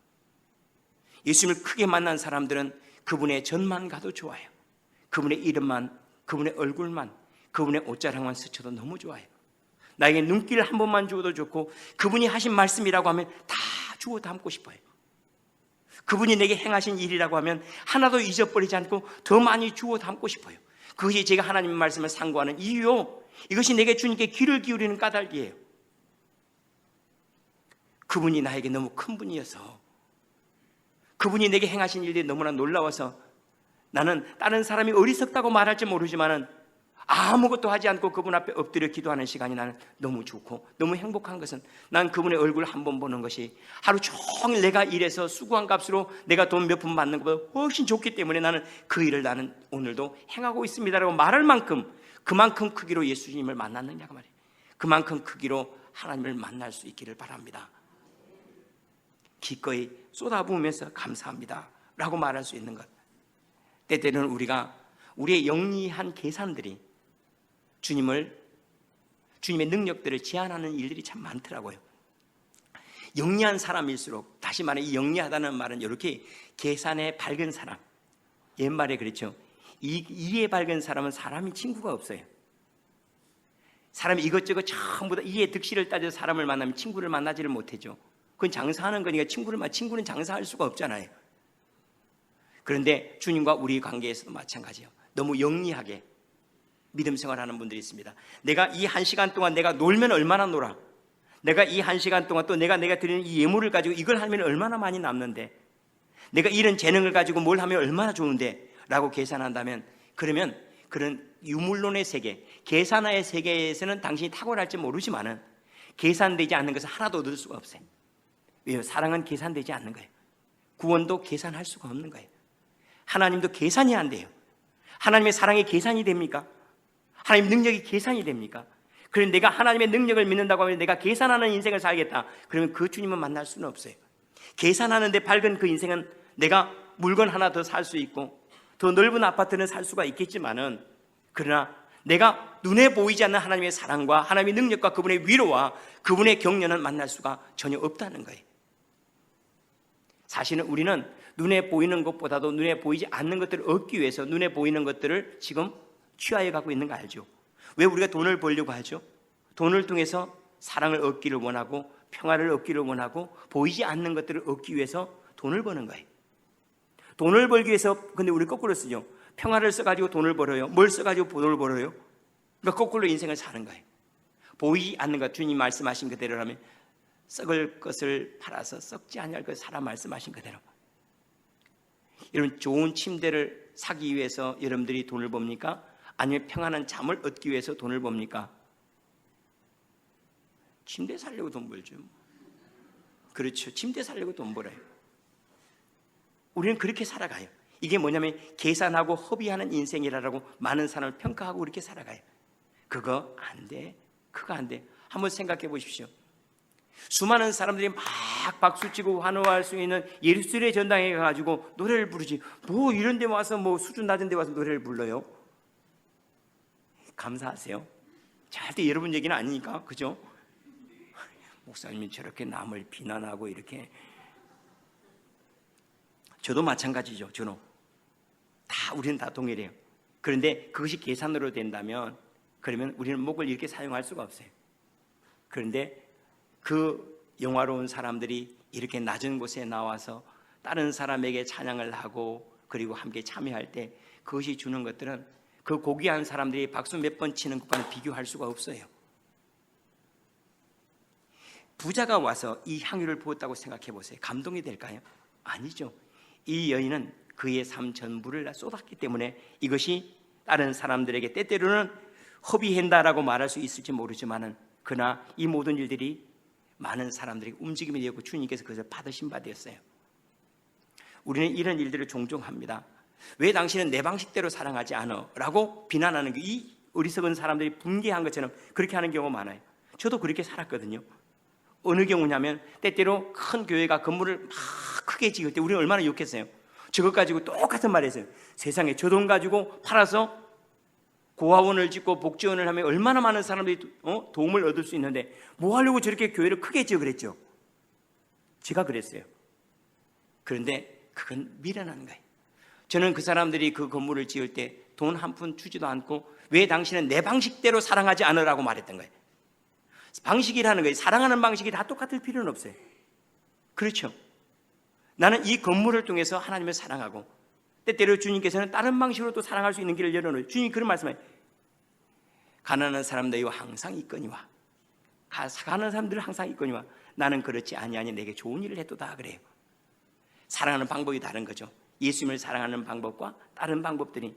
예수님을 크게 만난 사람들은 그분의 전만 가도 좋아요. 그분의 이름만, 그분의 얼굴만, 그분의 옷자락만 스쳐도 너무 좋아요. 나에게 눈길 한 번만 주어도 좋고 그분이 하신 말씀이라고 하면 다 주워 담고 싶어요. 그분이 내게 행하신 일이라고 하면 하나도 잊어버리지 않고 더 많이 주워 담고 싶어요. 그것이 제가 하나님의 말씀을 상고하는 이유요. 이것이 내게 주님께 귀를 기울이는 까닭이에요. 그분이 나에게 너무 큰 분이어서 그분이 내게 행하신 일들이 너무나 놀라워서 나는 다른 사람이 어리석다고 말할지 모르지만은 아무것도 하지 않고 그분 앞에 엎드려 기도하는 시간이 나는 너무 좋고 너무 행복한 것은 난 그분의 얼굴을 한 번 보는 것이 하루 종일 내가 일해서 수고한 값으로 내가 돈 몇 푼 받는 것보다 훨씬 좋기 때문에 나는 그 일을 나는 오늘도 행하고 있습니다라고 말할 만큼 그만큼 크기로 예수님을 만났느냐고 말이에요. 그만큼 크기로 하나님을 만날 수 있기를 바랍니다. 기꺼이 쏟아부으면서 감사합니다 라고 말할 수 있는 것. 때때로는 우리가 우리의 영리한 계산들이 주님의 능력들을 제한하는 일들이 참 많더라고요. 영리한 사람일수록, 다시 말해 이 영리하다는 말은 이렇게 계산에 밝은 사람, 옛말에 그렇죠. 이에 밝은 사람은 사람이 친구가 없어요. 사람이 이것저것 전부 다 이에 득실을 따져서 사람을 만나면 친구를 만나지를 못하죠. 그건 장사하는 거니까 친구는 장사할 수가 없잖아요. 그런데 주님과 우리 관계에서도 마찬가지예요. 너무 영리하게 믿음 생활하는 분들이 있습니다. 내가 이 1시간 동안 내가 놀면 얼마나 놀아. 내가 이 1시간 동안 또 내가 드리는 이 예물을 가지고 이걸 하면 얼마나 많이 남는데, 내가 이런 재능을 가지고 뭘 하면 얼마나 좋은데 라고 계산한다면, 그러면 그런 유물론의 세계, 계산화의 세계에서는 당신이 탁월할지 모르지만은 계산되지 않는 것은 하나도 얻을 수가 없어요. 왜요? 사랑은 계산되지 않는 거예요. 구원도 계산할 수가 없는 거예요. 하나님도 계산이 안 돼요. 하나님의 사랑이 계산이 됩니까? 하나님 능력이 계산이 됩니까? 그럼 내가 하나님의 능력을 믿는다고 하면 내가 계산하는 인생을 살겠다, 그러면 그 주님은 만날 수는 없어요. 계산하는데 밝은 그 인생은 내가 물건 하나 더 살 수 있고 더 넓은 아파트는 살 수가 있겠지만은, 그러나 내가 눈에 보이지 않는 하나님의 사랑과 하나님의 능력과 그분의 위로와 그분의 격려는 만날 수가 전혀 없다는 거예요. 사실은 우리는 눈에 보이는 것보다도 눈에 보이지 않는 것들을 얻기 위해서 눈에 보이는 것들을 지금 취하해 갖고 있는 거 알죠? 왜 우리가 돈을 벌려고 하죠? 돈을 통해서 사랑을 얻기를 원하고 평화를 얻기를 원하고 보이지 않는 것들을 얻기 위해서 돈을 버는 거예요. 돈을 벌기 위해서, 근데 우리 거꾸로 쓰죠. 평화를 써가지고 돈을 벌어요. 뭘 써가지고 돈을 벌어요? 그러니까 거꾸로 인생을 사는 거예요. 보이지 않는 것, 주님 말씀하신 그대로라면 썩을 것을 팔아서 썩지 아니할 것을 사라 말씀하신 그대로. 여러분, 좋은 침대를 사기 위해서 여러분들이 돈을 법니까? 아니면 평안한 잠을 얻기 위해서 돈을 법니까? 침대 살려고 돈 벌죠. 그렇죠. 침대 살려고 돈 벌어요. 우리는 그렇게 살아가요. 이게 뭐냐면 계산하고 허비하는 인생이라고 많은 사람을 평가하고 그렇게 살아가요. 그거 안 돼. 그거 안 돼. 한번 생각해 보십시오. 수많은 사람들이 막 박수치고 환호할 수 있는 예술의 전당에 가가지고 노래를 부르지, 뭐 이런 데 와서 뭐 수준 낮은 데 와서 노래를 불러요? 감사하세요. 절대 여러분 얘기는 아니니까, 그죠? 목사님이 저렇게 남을 비난하고 이렇게. 저도 마찬가지죠. 저는 우리는 다 동일해요. 그런데 그것이 계산으로 된다면 그러면 우리는 목을 이렇게 사용할 수가 없어요. 그런데 그 영화로운 사람들이 이렇게 낮은 곳에 나와서 다른 사람에게 찬양을 하고 그리고 함께 참여할 때 그것이 주는 것들은 그 고귀한 사람들이 박수 몇 번 치는 것과는 비교할 수가 없어요. 부자가 와서 이 향유를 부었다고 생각해 보세요. 감동이 될까요? 아니죠. 이 여인은 그의 삶 전부를 쏟았기 때문에 이것이 다른 사람들에게 때때로는 허비한다라고 말할 수 있을지 모르지만은 그러나 이 모든 일들이 많은 사람들에게 움직임이 되었고 주님께서 그것을 받으신 바 되었어요. 우리는 이런 일들을 종종 합니다. 왜 당신은 내 방식대로 사랑하지 않아? 라고 비난하는 게 이 어리석은 사람들이 분개한 것처럼 그렇게 하는 경우가 많아요. 저도 그렇게 살았거든요. 어느 경우냐면 때때로 큰 교회가 건물을 막 크게 지을 때 우리는 얼마나 욕했어요. 저것 가지고 똑같은 말 했어요. 세상에 저 돈 가지고 팔아서 고아원을 짓고 복지원을 하면 얼마나 많은 사람들이 도움을 얻을 수 있는데 뭐 하려고 저렇게 교회를 크게 지어 그랬죠. 제가 그랬어요. 그런데 그건 미련한 거예요. 저는 그 사람들이 그 건물을 지을 때 돈 한 푼 주지도 않고 왜 당신은 내 방식대로 사랑하지 않으라고 말했던 거예요. 방식이라는 거예요. 사랑하는 방식이 다 똑같을 필요는 없어요. 그렇죠. 나는 이 건물을 통해서 하나님을 사랑하고 때때로 주님께서는 다른 방식으로 또 사랑할 수 있는 길을 열어놓아요. 주님이 그런 말씀을 해요. 가난한 사람 너희와 항상 있거니와 가난한 사람들은 항상 있거니와 나는 그렇지 아니하니 내게 좋은 일을 해도다 그래요. 사랑하는 방법이 다른 거죠. 예수님을 사랑하는 방법과 다른 방법들이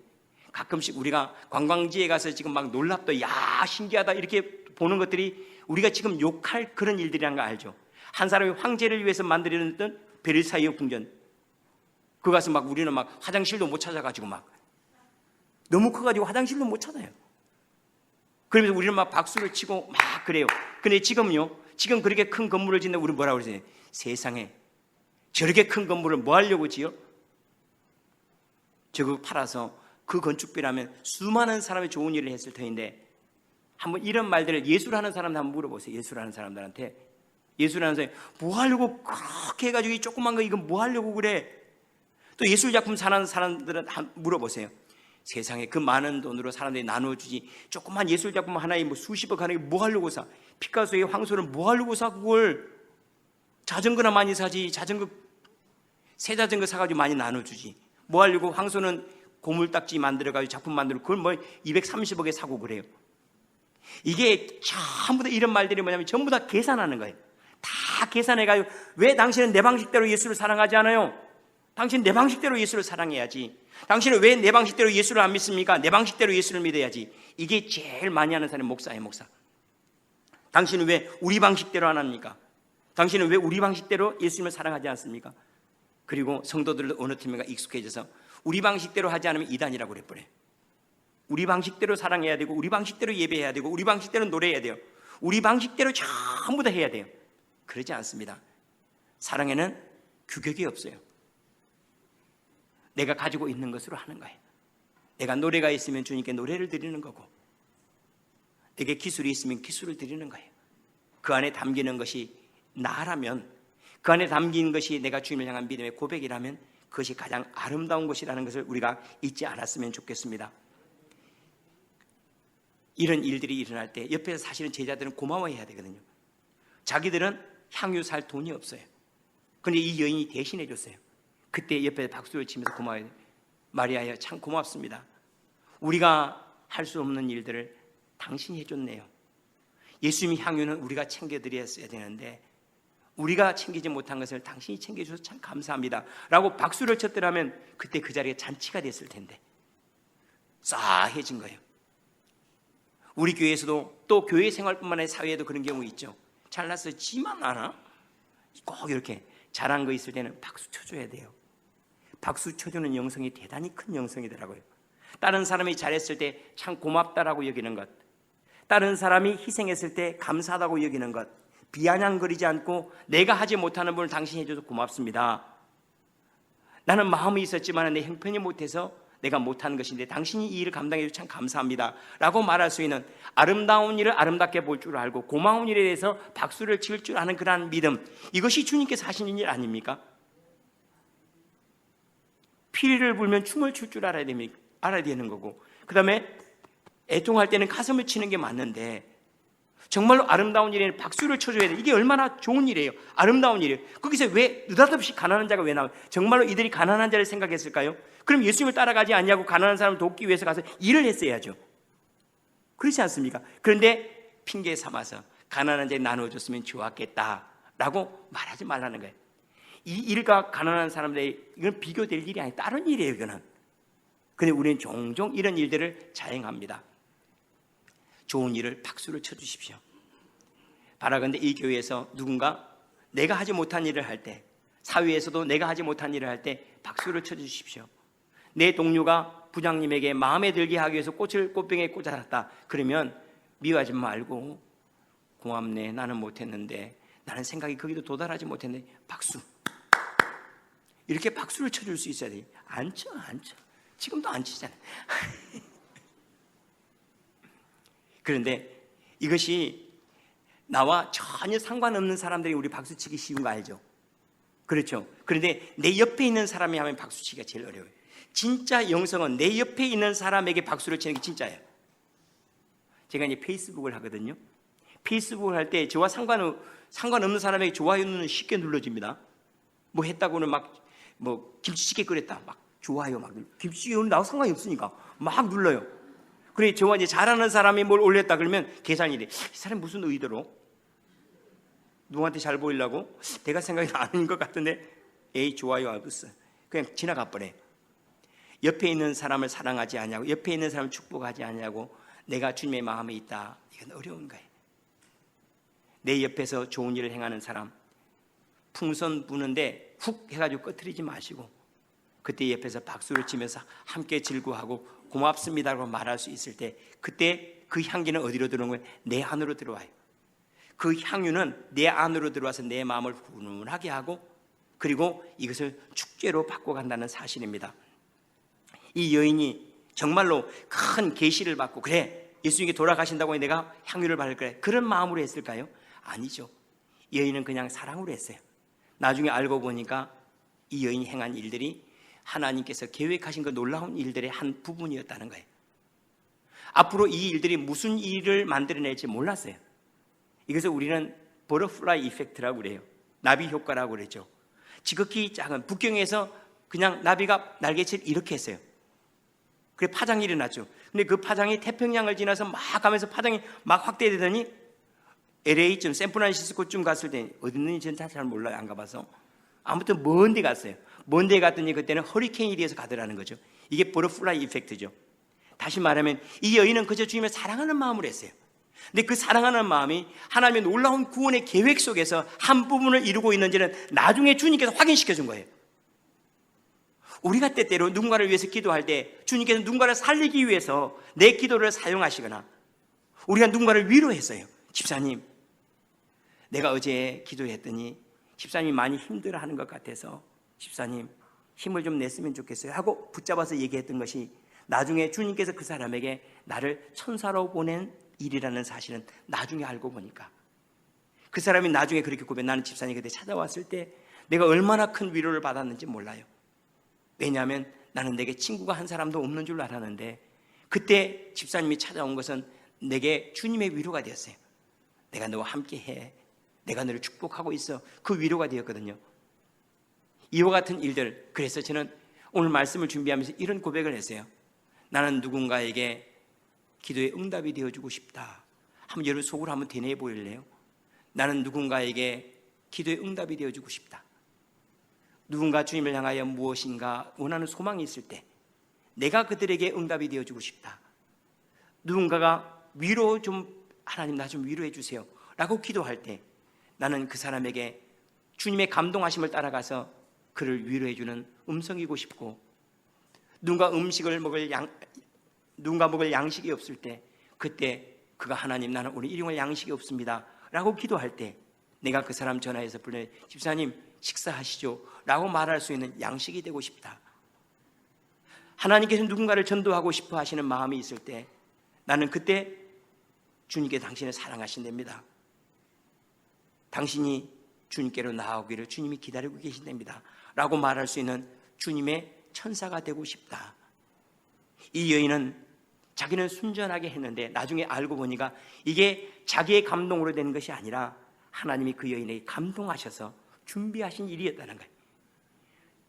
가끔씩 우리가 관광지에 가서 지금 막 놀랍다, 야 신기하다 이렇게 보는 것들이 우리가 지금 욕할 그런 일들이란 거 알죠. 한 사람이 황제를 위해서 만들어냈던 베르사유 궁전, 그 가서 막 우리는 막 화장실도 못 찾아가지고 막 너무 커가지고 화장실도 못 찾아요. 그러면서 우리는 막 박수를 치고 막 그래요. 근데 지금요, 지금 그렇게 큰 건물을 짓는 우리 뭐라고 그러세요? 세상에 저렇게 큰 건물을 뭐 하려고 지어? 저거 팔아서 그 건축비라면 수많은 사람이 좋은 일을 했을 터인데, 한번 이런 말들을 예술하는 사람들 한번 물어보세요. 예술하는 사람들한테, 예술하는 사람이 뭐 하려고 그렇게 해가지고 이 조그만 거 이거 뭐 하려고 그래? 또 예술작품 사는 사람들은 물어보세요. 세상에 그 많은 돈으로 사람들이 나눠주지 조그만 예술작품 하나에 뭐 수십억 하나에 뭐 하려고 사? 피카소의 황소는 뭐 하려고 사? 그걸 자전거나 많이 사지. 자전거 새 자전거 사가지고 많이 나눠주지. 뭐 하려고 황소는 고물딱지 만들어가지고 작품 만들고 그걸 뭐 230억에 사고 그래요. 이게 전부 다 이런 말들이 뭐냐면 전부 다 계산하는 거예요. 다 계산해가지고 왜 당신은 내 방식대로 예수를 사랑하지 않아요? 당신 내 방식대로 예수를 사랑해야지. 당신은 왜 내 방식대로 예수를 안 믿습니까? 내 방식대로 예수를 믿어야지. 이게 제일 많이 하는 사람이 목사예요, 목사. 당신은 왜 우리 방식대로 안 합니까? 당신은 왜 우리 방식대로 예수님을 사랑하지 않습니까? 그리고 성도들도 어느 팀인가 익숙해져서 우리 방식대로 하지 않으면 이단이라고 그래버려요. 우리 방식대로 사랑해야 되고 우리 방식대로 예배해야 되고 우리 방식대로 노래해야 돼요. 우리 방식대로 전부 다 해야 돼요. 그러지 않습니다. 사랑에는 규격이 없어요. 내가 가지고 있는 것으로 하는 거예요. 내가 노래가 있으면 주님께 노래를 드리는 거고, 내게 기술이 있으면 기술을 드리는 거예요. 그 안에 담기는 것이 나라면, 그 안에 담긴 것이 내가 주님을 향한 믿음의 고백이라면 그것이 가장 아름다운 것이라는 것을 우리가 잊지 않았으면 좋겠습니다. 이런 일들이 일어날 때 옆에서 사실은 제자들은 고마워해야 되거든요. 자기들은 향유 살 돈이 없어요. 그런데 이 여인이 대신해 줬어요. 그때 옆에 박수를 치면서 고마워해요. 마리아여, 참 고맙습니다. 우리가 할 수 없는 일들을 당신이 해줬네요. 예수님의 향유는 우리가 챙겨드렸어야 되는데 우리가 챙기지 못한 것을 당신이 챙겨주셔서 참 감사합니다 라고 박수를 쳤더라면 그때 그 자리에 잔치가 됐을 텐데 싸해진 거예요. 우리 교회에서도 또 교회 생활뿐만 아니라 사회에도 그런 경우 있죠. 잘났어요. 지만 않아? 꼭 이렇게 잘한 거 있을 때는 박수 쳐줘야 돼요. 박수 쳐주는 영성이 대단히 큰 영성이더라고요. 다른 사람이 잘했을 때 참 고맙다라고 여기는 것, 다른 사람이 희생했을 때 감사하다고 여기는 것, 비아냥거리지 않고 내가 하지 못하는 분을 당신이 해줘서 고맙습니다. 나는 마음이 있었지만 내 형편이 못해서 내가 못하는 것인데 당신이 이 일을 감당해 주셔서 참 감사합니다 라고 말할 수 있는 아름다운 일을 아름답게 볼 줄 알고 고마운 일에 대해서 박수를 칠 줄 아는 그러한 믿음, 이것이 주님께서 하시는 일 아닙니까? 피리를 불면 춤을 출 줄 알아야 되는 거고, 그 다음에 애통할 때는 가슴을 치는 게 맞는데 정말로 아름다운 일에는 박수를 쳐줘야 돼. 이게 얼마나 좋은 일이에요. 아름다운 일이에요. 거기서 왜 느닷없이 가난한 자가 왜 나와요? 정말로 이들이 가난한 자를 생각했을까요? 그럼 예수님을 따라가지 않냐고 가난한 사람을 돕기 위해서 가서 일을 했어야죠. 그렇지 않습니까? 그런데 핑계 삼아서 가난한 자에 나눠줬으면 좋았겠다라고 말하지 말라는 거예요. 이 일과 가난한 사람들의 이건 비교될 일이 아니에요. 다른 일이에요. 이거는. 그런데 우리는 종종 이런 일들을 자행합니다. 좋은 일을 박수를 쳐주십시오. 바라건대 이 교회에서 누군가 내가 하지 못한 일을 할 때, 사회에서도 내가 하지 못한 일을 할 때 박수를 쳐주십시오. 내 동료가 부장님에게 마음에 들게 하기 위해서 꽃병에 꽂아놨다. 그러면 미워하지 말고 고맙네, 나는 못했는데, 나는 생각이 거기도 도달하지 못했는데 박수. 이렇게 박수를 쳐줄 수 있어야 돼요. 안 쳐. 지금도 안 치잖아요. 그런데 이것이 나와 전혀 상관없는 사람들이 우리 박수치기 쉬운 거 알죠? 그렇죠? 그런데 내 옆에 있는 사람이 하면 박수치기가 제일 어려워요. 진짜 영성은 내 옆에 있는 사람에게 박수를 치는 게 진짜예요. 제가 이제 페이스북을 하거든요. 페이스북을 할 때 저와 상관없는 사람에게 좋아요는 쉽게 눌러집니다. 뭐 했다고는 뭐 김치찌개 끓였다 막 좋아요 막 김치찌개는 나하고 상관이 없으니까 막 눌러요. 그래 저와 이제 잘하는 사람이 뭘 올렸다 그러면 계산이 돼. 이 사람이 무슨 의도로 누구한테 잘 보이려고? 내가 생각이 아닌 것 같은데 에이 좋아요 하고 있어. 그냥 지나가 버려. 옆에 있는 사람을 사랑하지 않냐고, 옆에 있는 사람을 축복하지 않냐고 내가 주님의 마음에 있다. 이건 어려운 거예요. 내 옆에서 좋은 일을 행하는 사람, 풍선 부는데 훅 해가지고 꺼트리지 마시고 그때 옆에서 박수를 치면서 함께 즐거워하고 고맙습니다라고 말할 수 있을 때 그때 그 향기는 어디로 들어오는 거예요? 내 안으로 들어와요. 그 향유는 내 안으로 들어와서 내 마음을 훈훈하게 하고 그리고 이것을 축제로 바꿔간다는 사실입니다. 이 여인이 정말로 큰 계시를 받고 그래 예수님께 돌아가신다고 해 내가 향유를 받을 거야 그런 마음으로 했을까요? 아니죠. 이 여인은 그냥 사랑으로 했어요. 나중에 알고 보니까 이 여인이 행한 일들이 하나님께서 계획하신 그 놀라운 일들의 한 부분이었다는 거예요. 앞으로 이 일들이 무슨 일을 만들어낼지 몰랐어요. 이것을 우리는 버터플라이 이펙트라고 그래요. 나비 효과라고 그러죠. 지극히 작은 북경에서 그냥 나비가 날개치를 이렇게 했어요. 그래 파장이 일어났죠. 근데 그 파장이 태평양을 지나서 막 가면서 파장이 막 확대되더니 LA쯤 샌프란시스코쯤 갔을 때 어디 있는지 저는 잘 몰라요. 안 가봐서. 아무튼 먼 데 갔어요. 먼 데 갔더니 그때는 허리케인이 돼서 가더라는 거죠. 이게 버터플라이 이펙트죠. 다시 말하면 이 여인은 그저 주님을 사랑하는 마음으로 했어요. 근데 그 사랑하는 마음이 하나님의 놀라운 구원의 계획 속에서 한 부분을 이루고 있는지는 나중에 주님께서 확인시켜 준 거예요. 우리가 때때로 누군가를 위해서 기도할 때 주님께서 누군가를 살리기 위해서 내 기도를 사용하시거나 우리가 누군가를 위로했어요. 집사님, 내가 어제 기도했더니 집사님이 많이 힘들어하는 것 같아서 집사님 힘을 좀 냈으면 좋겠어요 하고 붙잡아서 얘기했던 것이 나중에 주님께서 그 사람에게 나를 천사로 보낸 일이라는 사실은 나중에 알고 보니까 그 사람이 나중에 그렇게 고백 나는 집사님 그때 찾아왔을 때 내가 얼마나 큰 위로를 받았는지 몰라요. 왜냐하면 나는 내게 친구가 한 사람도 없는 줄 알았는데 그때 집사님이 찾아온 것은 내게 주님의 위로가 되었어요. 내가 너와 함께해, 내가 너를 축복하고 있어, 그 위로가 되었거든요. 이와 같은 일들, 그래서 저는 오늘 말씀을 준비하면서 이런 고백을 했어요. 나는 누군가에게 기도의 응답이 되어주고 싶다. 한번 여러분 속으로 한번 되뇌어 보일래요? 나는 누군가에게 기도의 응답이 되어주고 싶다. 누군가 주님을 향하여 무엇인가 원하는 소망이 있을 때 내가 그들에게 응답이 되어주고 싶다. 누군가가 위로 좀, 하나님 나 좀 위로해 주세요 라고 기도할 때 나는 그 사람에게 주님의 감동하심을 따라가서 그를 위로해 주는 음성이고 싶고, 누군가 먹을 양식이 없을 때 그때 그가 하나님 나는 오늘 일용할 양식이 없습니다 라고 기도할 때 내가 그 사람 전화해서 불러 집사님 식사하시죠 라고 말할 수 있는 양식이 되고 싶다. 하나님께서 누군가를 전도하고 싶어 하시는 마음이 있을 때 나는 그때 주님께 당신을 사랑하신답니다. 당신이 주님께로 나아오기를 주님이 기다리고 계신답니다 라고 말할 수 있는 주님의 천사가 되고 싶다. 이 여인은 자기는 순전하게 했는데 나중에 알고 보니까 이게 자기의 감동으로 되는 것이 아니라 하나님이 그 여인에게 감동하셔서 준비하신 일이었다는 거예요.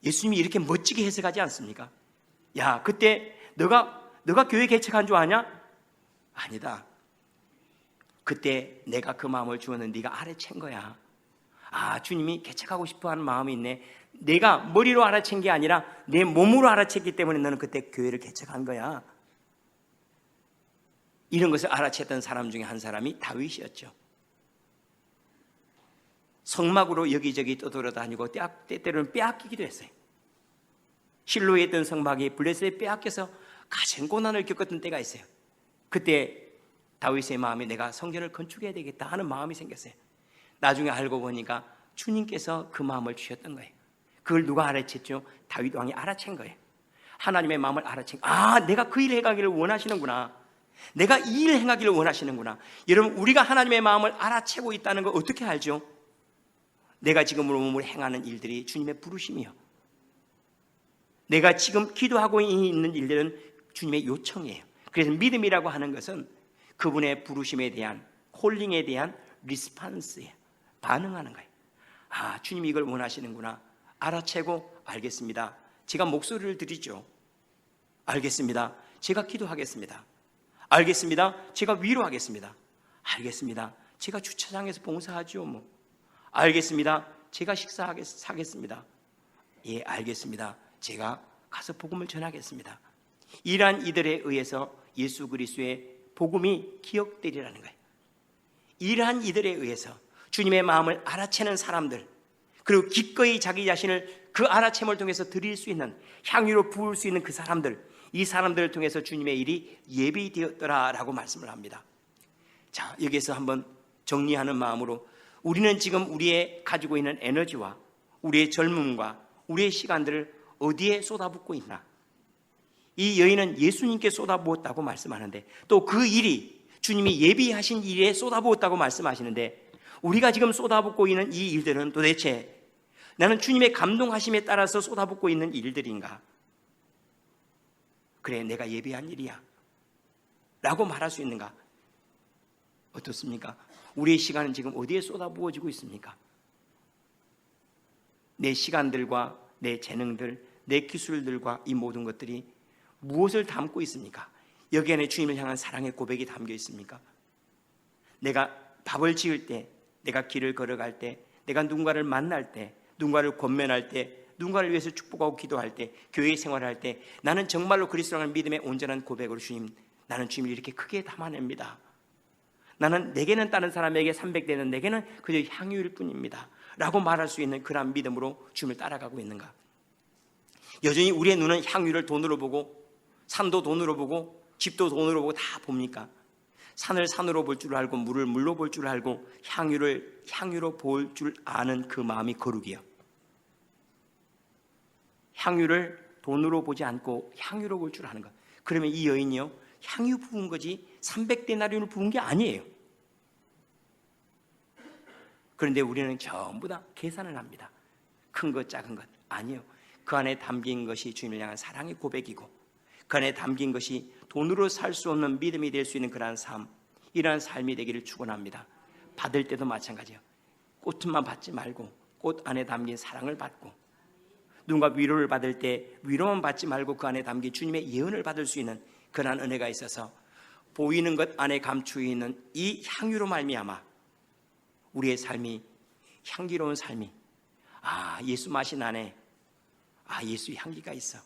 예수님이 이렇게 멋지게 해석하지 않습니까? 야, 그때 너가 교회 개척한 줄 아냐? 아니다. 그때 내가 그 마음을 주었는데 네가 알아챈 거야. 아, 주님이 개척하고 싶어하는 마음이 있네. 내가 머리로 알아챈 게 아니라 내 몸으로 알아챘기 때문에 너는 그때 교회를 개척한 거야. 이런 것을 알아챘던 사람 중에 한 사람이 다윗이었죠. 성막으로 여기저기 떠돌아다니고 때때로는 빼앗기기도 했어요. 실로에 있던 성막이 블레셋에 빼앗겨서 가진 고난을 겪었던 때가 있어요. 그때 다윗의 마음에 내가 성전을 건축해야 되겠다 하는 마음이 생겼어요. 나중에 알고 보니까 주님께서 그 마음을 주셨던 거예요. 그걸 누가 알아챘죠? 다윗 왕이 알아챈 거예요. 하나님의 마음을 알아챈 거예요. 아, 내가 그 일을 행하기를 원하시는구나. 내가 이 일을 행하기를 원하시는구나. 여러분, 우리가 하나님의 마음을 알아채고 있다는 걸 어떻게 알죠? 내가 지금 몸으로 행하는 일들이 주님의 부르심이요, 내가 지금 기도하고 있는 일들은 주님의 요청이에요. 그래서 믿음이라고 하는 것은 그분의 부르심에 대한, 콜링에 대한 리스판스예요. 반응하는 거예요. 아, 주님이 이걸 원하시는구나. 알아채고 알겠습니다. 제가 목소리를 드리죠. 알겠습니다. 제가 기도하겠습니다. 알겠습니다. 제가 위로하겠습니다. 알겠습니다. 제가 주차장에서 봉사하죠. 알겠습니다. 제가 식사하겠습니다. 예, 알겠습니다. 제가 가서 복음을 전하겠습니다. 이러한 이들에 의해서 예수 그리스도의 복음이 기억되리라는 거예요. 이러한 이들에 의해서 주님의 마음을 알아채는 사람들, 그리고 기꺼이 자기 자신을 그 알아챔을 통해서 드릴 수 있는, 향유로 부을 수 있는 그 사람들, 이 사람들을 통해서 주님의 일이 예비되었더라라고 말씀을 합니다. 자, 여기에서 한번 정리하는 마음으로 우리는 지금 우리의 가지고 있는 에너지와 우리의 젊음과 우리의 시간들을 어디에 쏟아붓고 있나? 이 여인은 예수님께 쏟아부었다고 말씀하는데 또 그 일이 주님이 예비하신 일에 쏟아부었다고 말씀하시는데, 우리가 지금 쏟아붓고 있는 이 일들은 도대체 나는 주님의 감동하심에 따라서 쏟아붓고 있는 일들인가? 그래, 내가 예비한 일이야 라고 말할 수 있는가? 어떻습니까? 우리의 시간은 지금 어디에 쏟아부어지고 있습니까? 내 시간들과 내 재능들, 내 기술들과 이 모든 것들이 무엇을 담고 있습니까? 여기 안에 주님을 향한 사랑의 고백이 담겨 있습니까? 내가 밥을 지을 때, 내가 길을 걸어갈 때, 내가 누군가를 만날 때, 누군가를 권면할 때, 누군가를 위해서 축복하고 기도할 때, 교회 생활할 때 나는 정말로 그리스도라는 믿음의 온전한 고백으로 주님, 나는 주님을 이렇게 크게 담아냅니다. 나는 내게는 다른 사람에게 300대는 내게는 그저 향유일 뿐입니다 라고 말할 수 있는 그러한 믿음으로 주님을 따라가고 있는가? 여전히 우리의 눈은 향유를 돈으로 보고, 산도 돈으로 보고, 집도 돈으로 보고 다 봅니까? 산을 산으로 볼 줄 알고 물을 물로 볼 줄 알고 향유를 향유로 볼 줄 아는 그 마음이 거룩이요. 향유를 돈으로 보지 않고 향유로 볼 줄 아는 것. 그러면 이 여인이요, 향유 부은 거지 300데나리온을 부은 게 아니에요. 그런데 우리는 전부 다 계산을 합니다. 큰 것 작은 것 아니에요. 그 안에 담긴 것이 주님을 향한 사랑의 고백이고 그 안에 담긴 것이 돈으로 살 수 없는 믿음이 될 수 있는 그러한 삶, 이러한 삶이 되기를 축원합니다. 받을 때도 마찬가지예요. 꽃만 받지 말고 꽃 안에 담긴 사랑을 받고, 누군가 위로를 받을 때 위로만 받지 말고 그 안에 담긴 주님의 예언을 받을 수 있는 그러한 은혜가 있어서 보이는 것 안에 감추어 있는 이 향유로 말미암아 우리의 삶이 향기로운 삶이, 예수 맛이 나네, 예수 향기가 있어,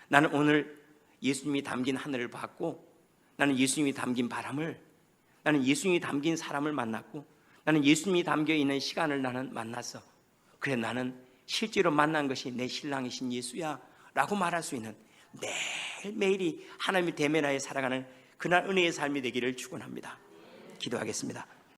나는 오늘 예수님이 담긴 하늘을 봤고, 나는 예수님이 담긴 바람을, 나는 예수님이 담긴 사람을 만났고, 나는 예수님이 담겨있는 시간을 나는 만났어. 그래, 나는 실제로 만난 것이 내 신랑이신 예수야 라고 말할 수 있는 매일매일이 하나님의 대면하에 살아가는 그날 은혜의 삶이 되기를 축원합니다. 기도하겠습니다.